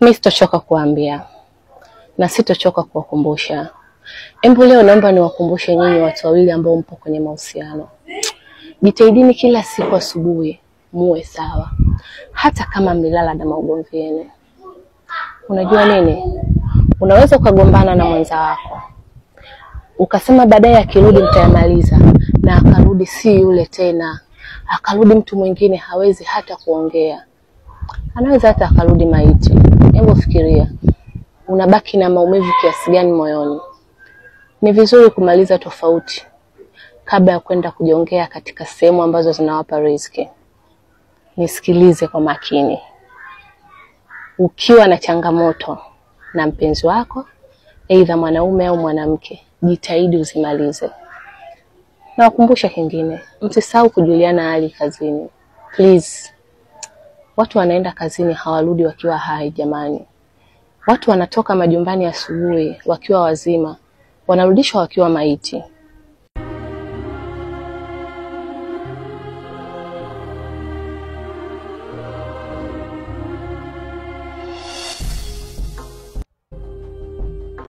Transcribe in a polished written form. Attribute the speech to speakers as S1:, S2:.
S1: Mimi sitochoka kuambia na sitochoka kuwakumbusha. Embu leo naomba niwakumbushe nyinyi watu wawili ambao mpo kwenye mahusiano. Jitahidini kila siku asubuhi muwe sawa. Hata kama mlilala na maugomvi yenu. Unajua nini? Unaweza ukagombana na mwenza wako. Ukasema baadaye akirudi mtayamaliza, na akarudi si yule tena. Akarudi mtu mwingine, hawezi hata kuongea. Anaweza hata akarudi maiti. Hebu fikiria. Unabaki na maumivu kiasi gani moyoni? Ni vizuri kumaliza tofauti kabla ya kwenda kujiongea katika sehemu ambazo zinawapa riziki. Nisikilize kwa makini. Ukiwa na changamoto na mpenzi wako, aidha mwanaume au mwanamke, jitahidi uzimalize. Na wakumbusha kingine, msisahau kujuliana hali kazini. Please. Watu wanaenda kazini hawarudi wakiwa hai jamani. Watu wanatoka majumbani asubuhi wakiwa wazima, wanarudishwa wakiwa maiti.